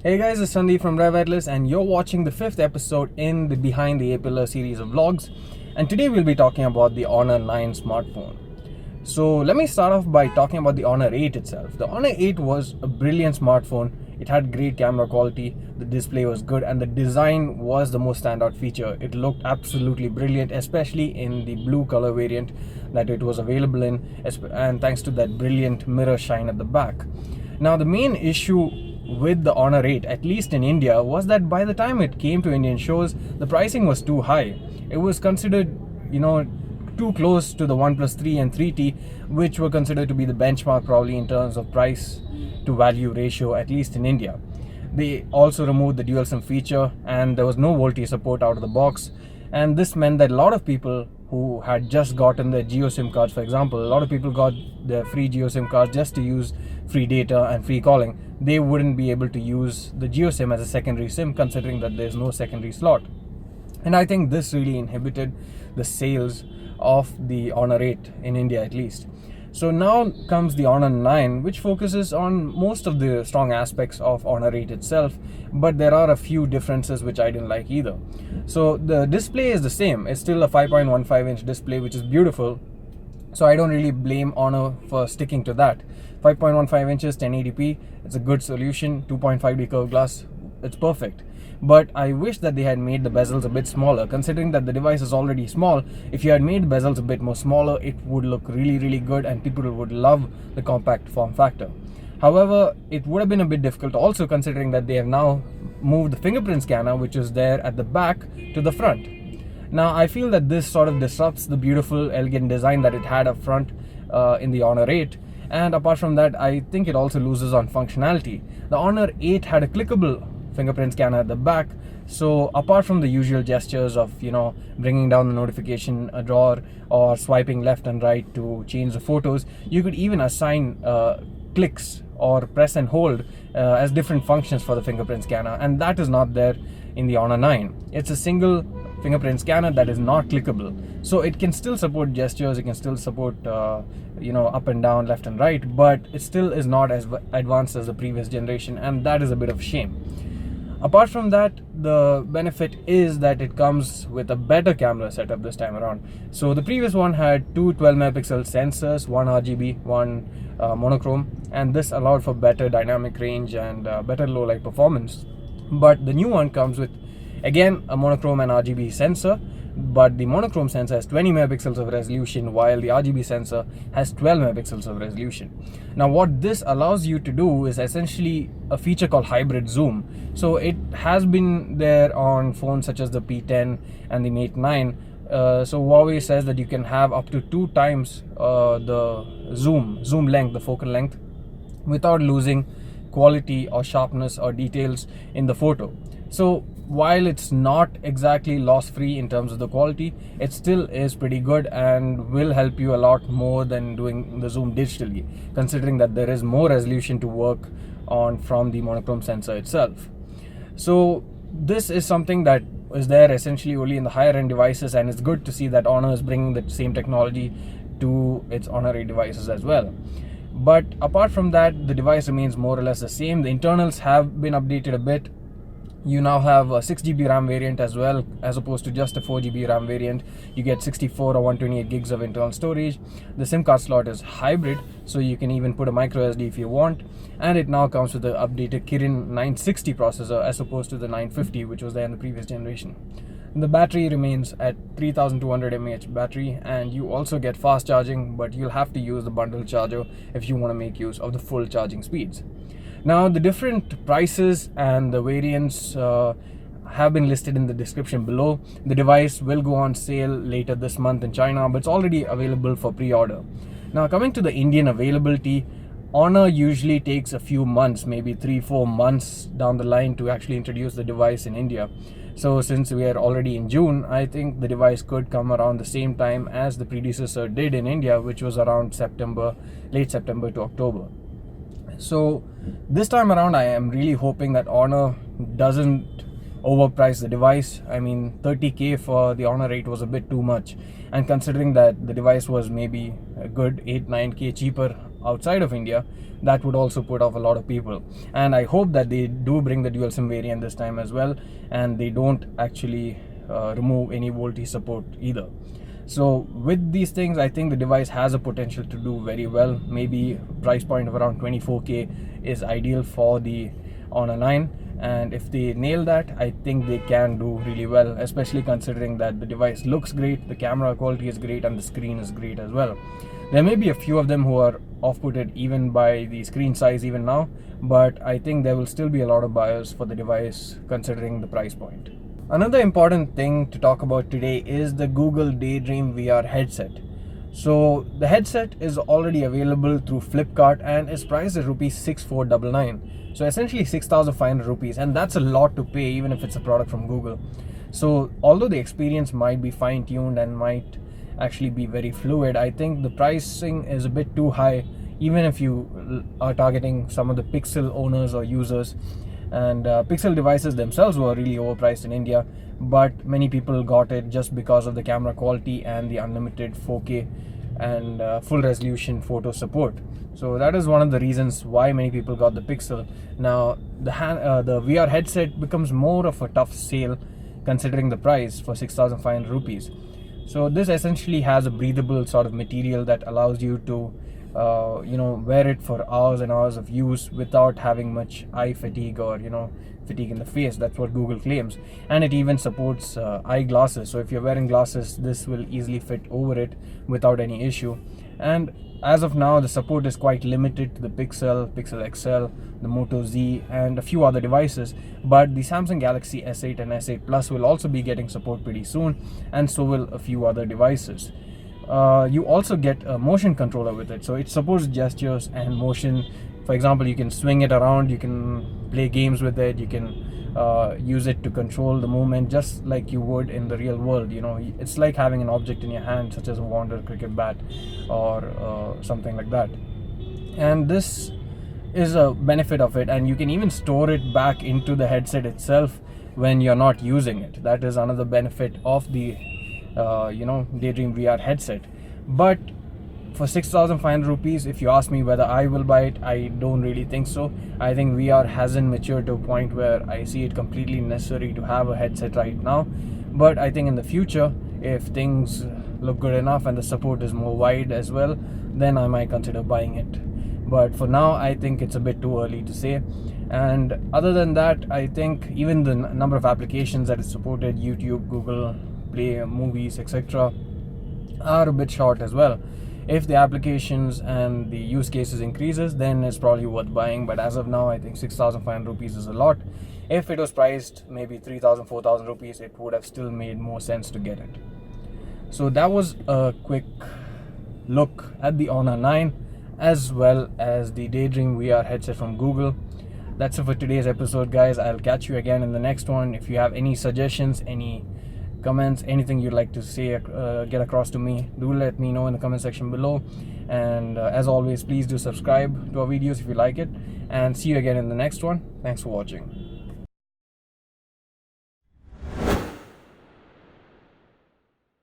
Hey guys, it's Sandeep from RevAtlas and you're watching the 5th episode in the Behind the A-Pillar series of vlogs. And today we'll be talking about the Honor 9 smartphone. So let me start off by talking about the Honor 8 itself. The Honor 8 was a brilliant smartphone. It had great camera quality, the display was good, and the design was the most standout feature. It looked absolutely brilliant, especially in the blue color variant that it was available in, and thanks to that brilliant mirror shine at the back. Now the main issue with the Honor 8, at least in India, was that by the time it came to Indian shows, the pricing was too high. It was considered, too close to the OnePlus 3 and 3T, which were considered to be the benchmark probably in terms of price to value ratio, at least in India. They also removed the dual SIM feature and there was no VoLTE support out of the box, and this meant that a lot of people who had just gotten their Geo SIM cards, for example, a lot of people got their free Geo SIM cards just to use free data and free calling. They wouldn't be able to use the Geo SIM as a secondary SIM, considering that there's no secondary slot. And I think this really inhibited the sales of the Honor 8 in India, at least. So now comes the Honor 9, which focuses on most of the strong aspects of Honor 8 itself, but there are a few differences which I didn't like either. So the display is the same. It's still a 5.15-inch display, which is beautiful. So I don't really blame Honor for sticking to that. 5.15 inches, 1080p, it's a good solution. 2.5D curved glass, it's perfect. But I wish that they had made the bezels a bit smaller, considering that the device is already small. If you had made the bezels a bit more smaller, it would look really good and people would love the compact form factor. However, it would have been a bit difficult also, considering that they have now moved the fingerprint scanner, which is there at the back, to the front. Now I feel that this sort of disrupts the beautiful elegant design that it had up front in the Honor 8. And apart from that, I think it also loses on functionality. The Honor 8 had a clickable fingerprint scanner at the back, so apart from the usual gestures of bringing down the notification drawer or swiping left and right to change the photos, you could even assign clicks or press and hold as different functions for the fingerprint scanner, and that is not there in the Honor 9. It's a single fingerprint scanner that is not clickable, so it can still support gestures, it can still support up and down, left and right, but it still is not as advanced as the previous generation, and that is a bit of a shame. Apart from that, the benefit is that it comes with a better camera setup this time around. So the previous one had two 12-megapixel sensors, one RGB, one monochrome, and this allowed for better dynamic range and better low light performance. But the new one comes with, again, a monochrome and RGB sensor, but the monochrome sensor has 20 megapixels of resolution while the RGB sensor has 12 megapixels of resolution. Now what this allows you to do is essentially a feature called hybrid zoom. So it has been there on phones such as the P10 and the Mate 9. So Huawei says that you can have up to 2 times the zoom length, the focal length, without losing quality or sharpness or details in the photo. So while it's not exactly loss free in terms of the quality, it still is pretty good and will help you a lot more than doing the zoom digitally, considering that there is more resolution to work on from the monochrome sensor itself. So this is something that is there essentially only in the higher end devices, and it's good to see that Honor is bringing the same technology to its Honor 8 devices as well. But apart from that, the device remains more or less the same. The internals have been updated a bit. You now have a 6GB RAM variant as well, as opposed to just a 4GB RAM variant. You get 64 or 128 gigs of internal storage. The SIM card slot is hybrid, so you can even put a micro SD if you want. And it now comes with the updated Kirin 960 processor as opposed to the 950, which was there in the previous generation. The battery remains at 3200 mAh battery, and you also get fast charging, but you'll have to use the bundle charger if you want to make use of the full charging speeds. Now the different prices and the variants have been listed in the description below. The device will go on sale later this month in China, but it's already available for pre-order. Now coming to the Indian availability, Honor usually takes a few months, maybe 3-4 months down the line to actually introduce the device in India. So since we are already in June, I think the device could come around the same time as the predecessor did in India, which was around late September to October. So this time around, I am really hoping that Honor doesn't overprice the device. I mean, 30k for the Honor 8 was a bit too much, and considering that the device was maybe a good 8-9k cheaper outside of India, that would also put off a lot of people. And I hope that they do bring the dual SIM variant this time as well, and they don't actually remove any VoLTE support either. So with these things, I think the device has a potential to do very well. Maybe price point of around 24K is ideal for the Honor 9, and if they nail that, I think they can do really well, especially considering that the device looks great, the camera quality is great, and the screen is great as well. There may be a few of them who are off-putted even by the screen size even now, but I think there will still be a lot of buyers for the device considering the price point. Another important thing to talk about today is the Google Daydream VR headset. So the headset is already available through Flipkart and is priced at rupees 6499. So essentially 6,500 rupees, and that's a lot to pay even if it's a product from Google. So although the experience might be fine-tuned and might actually be very fluid, I think the pricing is a bit too high even if you are targeting some of the Pixel owners or users. And Pixel devices themselves were really overpriced in India, but many people got it just because of the camera quality and the unlimited 4K and full resolution photo support. So that is one of the reasons why many people got the Pixel. Now the VR headset becomes more of a tough sale considering the price for 6,500 rupees. So this essentially has a breathable sort of material that allows you to wear it for hours and hours of use without having much eye fatigue or fatigue in the face. That's what Google claims. And it even supports eyeglasses, so if you're wearing glasses, this will easily fit over it without any issue. And as of now, the support is quite limited to the Pixel XL, the Moto Z, and a few other devices, but the Samsung Galaxy S8 and S8 Plus will also be getting support pretty soon, and so will a few other devices. You also get a motion controller with it, so it supports gestures and motion. For example, you can swing it around, you can play games with it, you can use it to control the movement just like you would in the real world. It's like having an object in your hand, such as a Wonder cricket bat or something like that. And this is a benefit of it, and you can even store it back into the headset itself when you're not using it. That is another benefit of the Daydream VR headset. But for 6,500 rupees, if you ask me whether I will buy it, I don't really think so. I think VR hasn't matured to a point where I see it completely necessary to have a headset right now. But I think in the future, if things look good enough and the support is more wide as well, then I might consider buying it. But for now, I think it's a bit too early to say. And other than that, I think even the number of applications that is supported, YouTube, Google Play, movies, etc., are a bit short as well. If the applications and the use cases increases, then it's probably worth buying. But as of now, I think 6,500 rupees is a lot. If it was priced maybe 3,000, 4,000 rupees, it would have still made more sense to get it. So that was a quick look at the Honor 9 as well as the Daydream VR headset from Google. That's it for today's episode, guys. I'll catch you again in the next one. If you have any suggestions, any comments, anything you'd like to say, get across to me, do let me know in the comment section below. And as always, please do subscribe to our videos if you like it, and see you again in the next one. Thanks for watching.